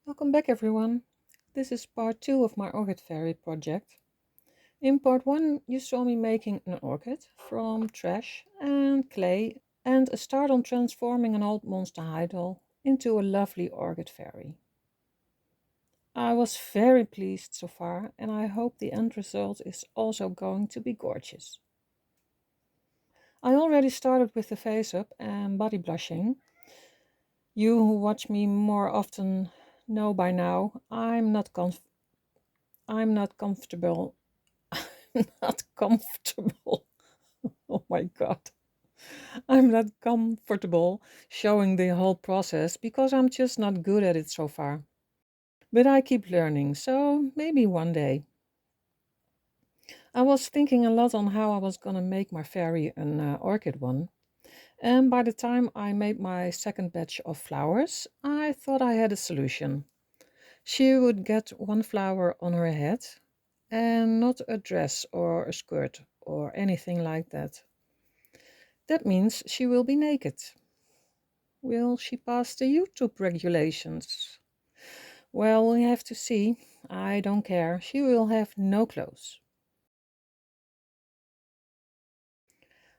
Welcome back everyone. This is part 2 of my Orchid Fairy project. In part 1 you saw me making an orchid from trash and clay and a start on transforming an old Monster High doll into a lovely Orchid Fairy. I was very pleased so far and I hope the end result is also going to be gorgeous. I already started with the face up and body blushing. You who watch me more often know by now I'm not comfortable not comfortable. Oh my god. I'm not comfortable showing the whole process because I'm just not good at it so far. But I keep learning, so maybe one day. I was thinking a lot on how I was gonna make my fairy an orchid one. And by the time I made my second batch of flowers, I thought I had a solution. She would get one flower on her head and not a dress or a skirt or anything like that. That means she will be naked. Will she pass the YouTube regulations? Well, we have to see. I don't care. She will have no clothes.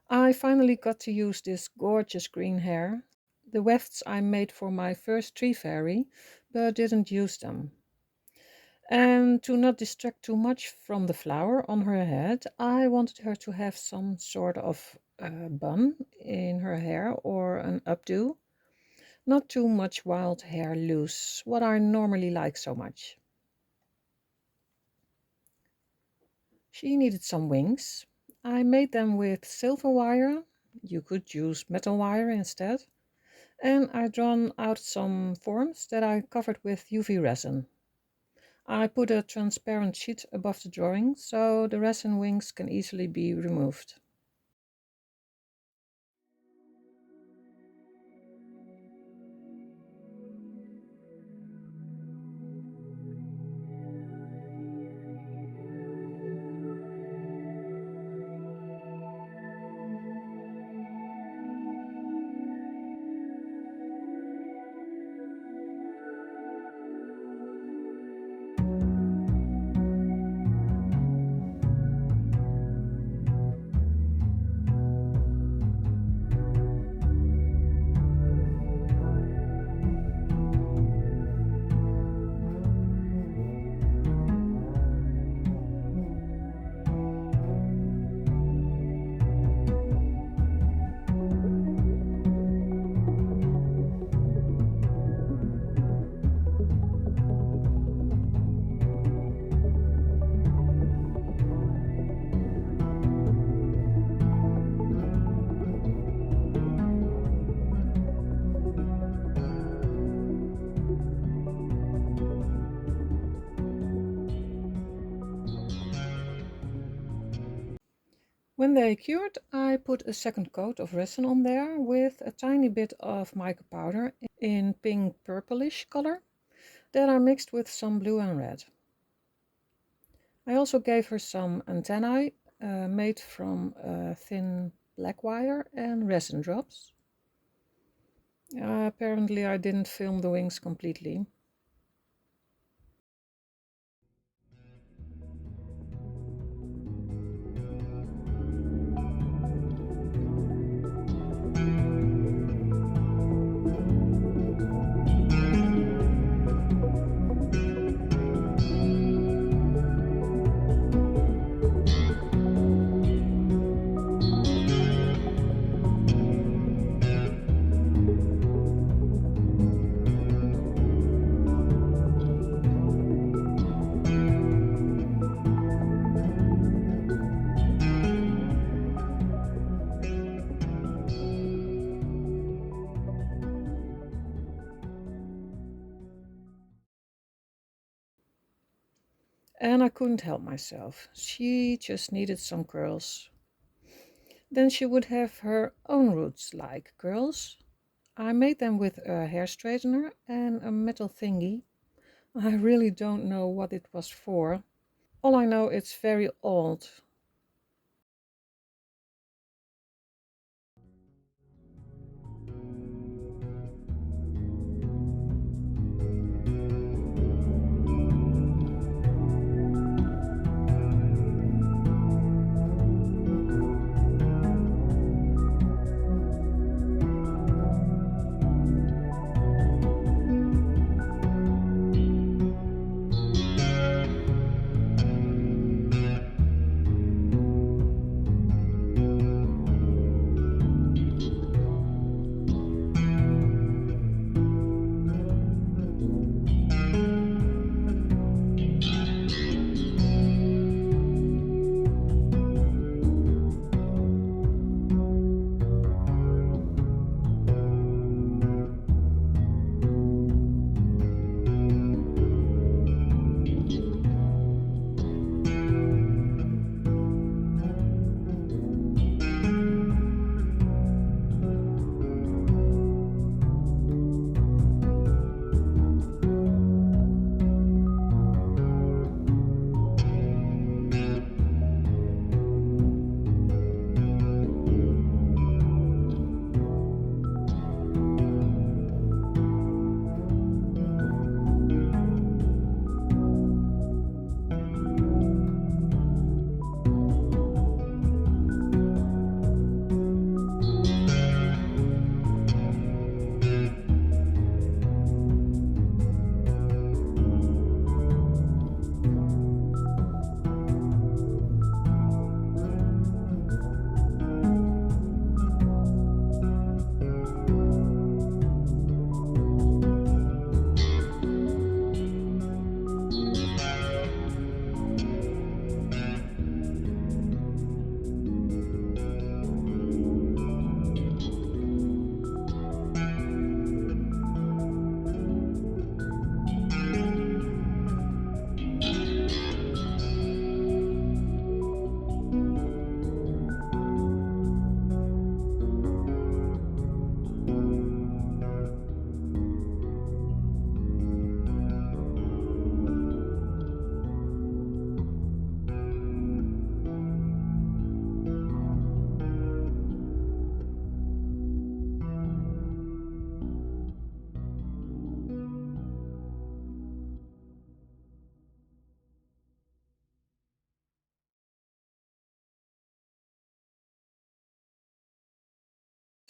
I finally got to use this gorgeous green hair. The wefts I made for my first tree fairy, but didn't use them. And to not distract too much from the flower on her head, I wanted her to have some sort of bun in her hair or an updo. Not too much wild hair loose, what I normally like so much. She needed some wings. I made them with silver wire. You could use metal wire instead. And I drawn out some forms that I covered with UV resin. I put a transparent sheet above the drawing so the resin wings can easily be removed. When they cured, I put a second coat of resin on there with a tiny bit of mica powder in pink purplish color that I mixed with some blue and red. I also gave her some antennae made from thin black wire and resin drops. Apparently I didn't film the wings completely. And I couldn't help myself. She just needed some curls. Then she would have her own roots like curls. I made them with a hair straightener and a metal thingy. I really don't know what it was for. All I know it's very old.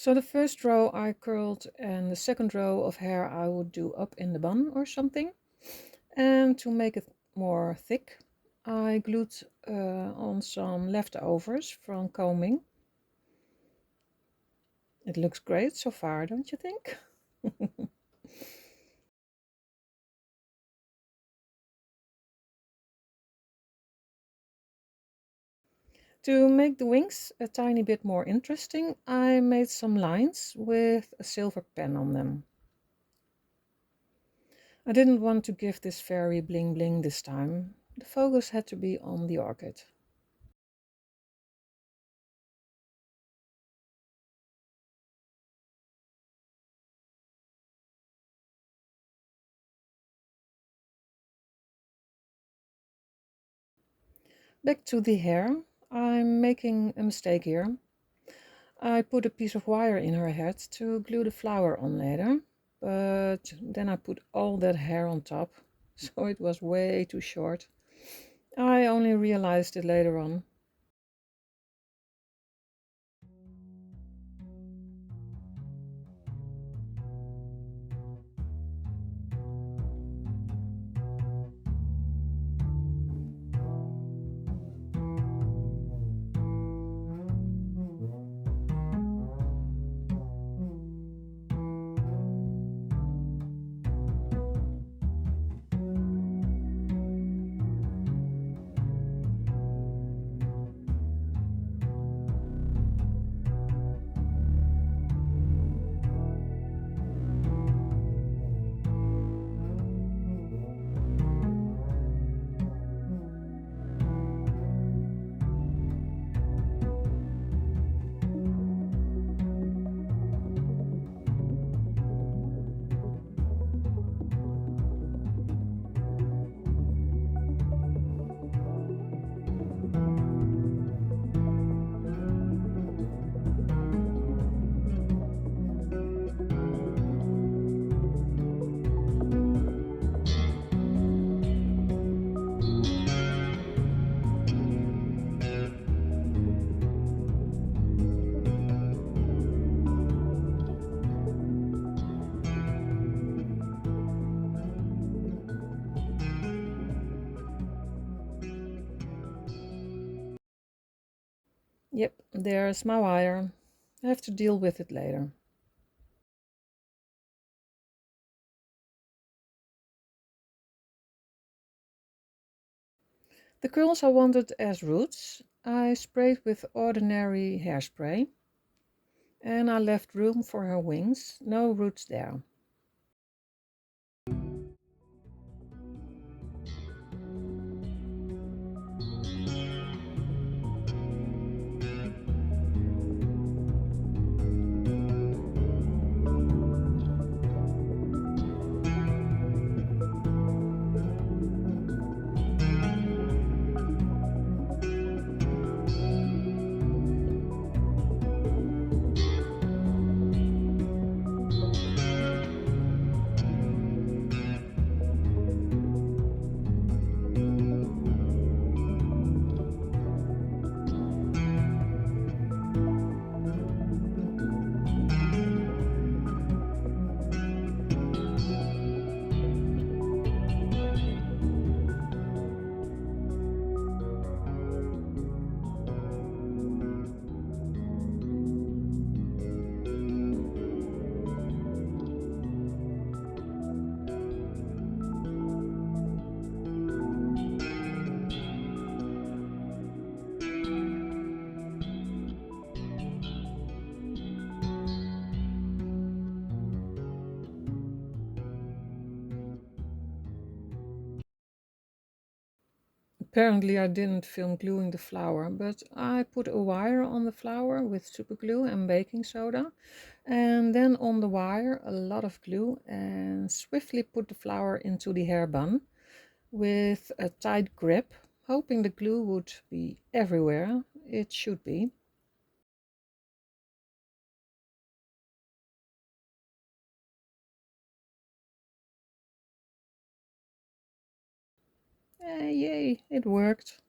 So the first row I curled and the second row of hair I would do up in the bun or something. And to make it more thick, I glued on some leftovers from combing. It looks great so far, don't you think? To make the wings a tiny bit more interesting, I made some lines with a silver pen on them. I didn't want to give this fairy bling bling this time. The focus had to be on the orchid. Back to the hair. I'm making a mistake here. I put a piece of wire in her head to glue the flower on later, but then I put all that hair on top, so it was way too short. I only realized it later on. Yep, there's my wire. I have to deal with it later. The curls I wanted as roots, I sprayed with ordinary hairspray and I left room for her wings, no roots there. Apparently I didn't film gluing the flower, but I put a wire on the flower with super glue and baking soda, and then on the wire a lot of glue, and swiftly put the flower into the hair bun with a tight grip, hoping the glue would be everywhere. It should be. Yay, it worked.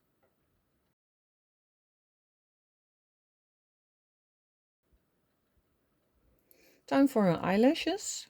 Time for her eyelashes.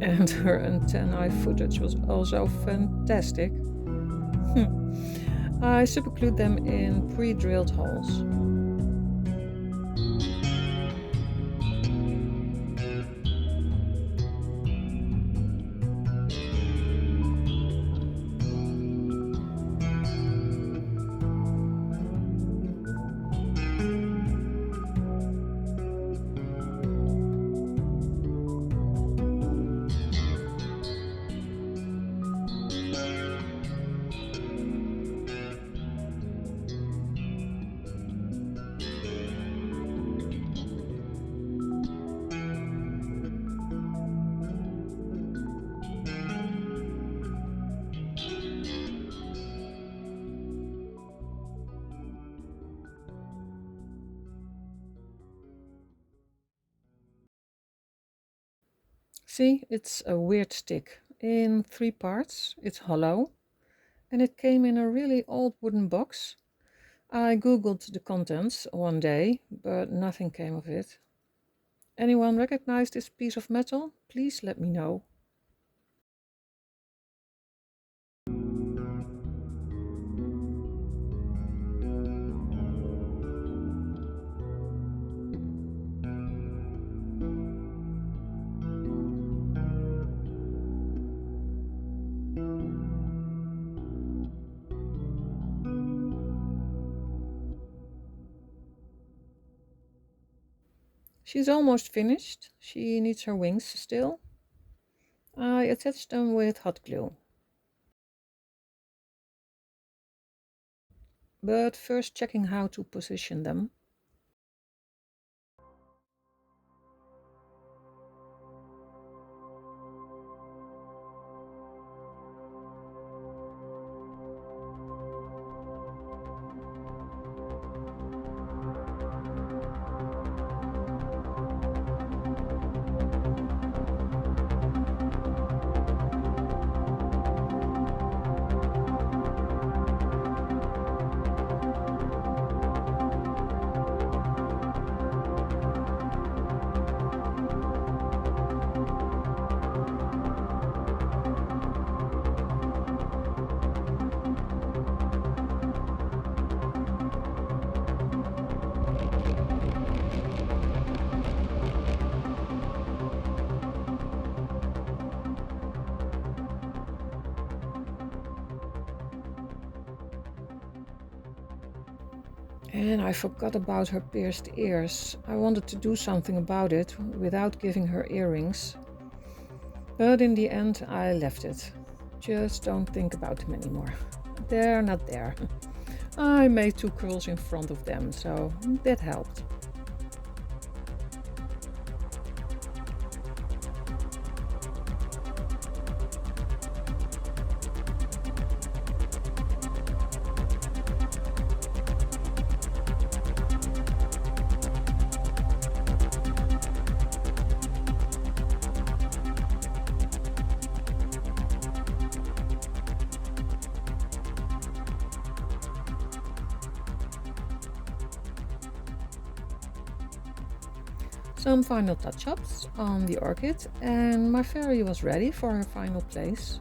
And her antennae footage was also fantastic. I superglued them in pre-drilled holes. See, it's a weird stick. In 3 parts, it's hollow, and it came in a really old wooden box. I googled the contents one day, but nothing came of it. Anyone recognize this piece of metal? Please let me know. She's almost finished. She needs her wings still. I attached them with hot glue. But first checking how to position them. And I forgot about her pierced ears. I wanted to do something about it without giving her earrings. But in the end, I left it. Just don't think about them anymore. They're not there. I made 2 curls in front of them, so that helped. Some final touch-ups on the orchid, and my fairy was ready for her final place.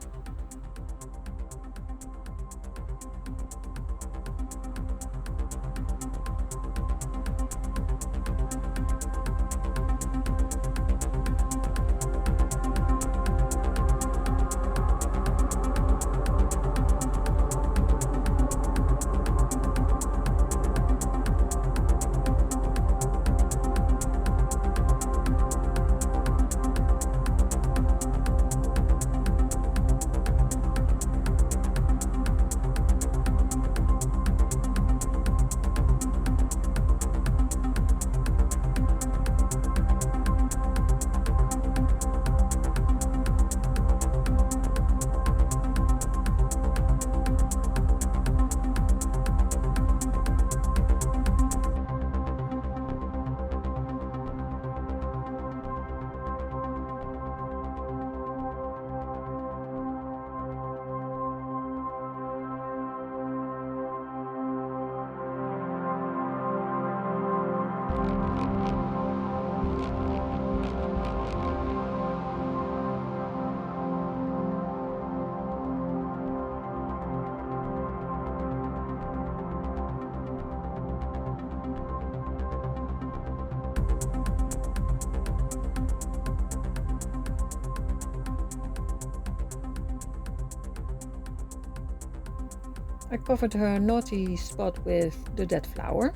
I covered her naughty spot with the dead flower.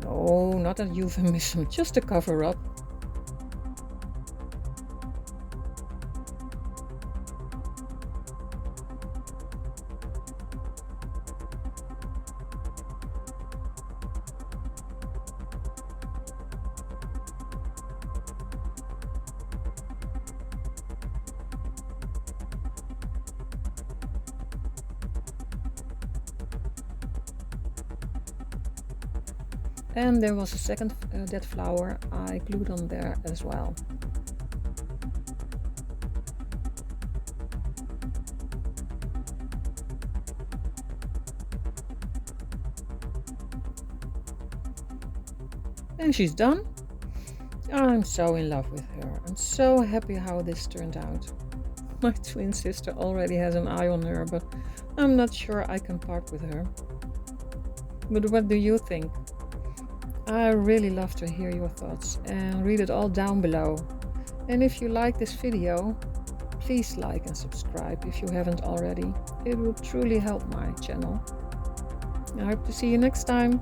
No, not a euphemism, just a cover-up. And there was a second dead flower I glued on there as well. And she's done. I'm so in love with her. I'm so happy how this turned out. My twin sister already has an eye on her, but I'm not sure I can part with her. But what do you think? I really love to hear your thoughts and read it all down below. And if you like this video, please like and subscribe if you haven't already. It will truly help my channel. I hope to see you next time.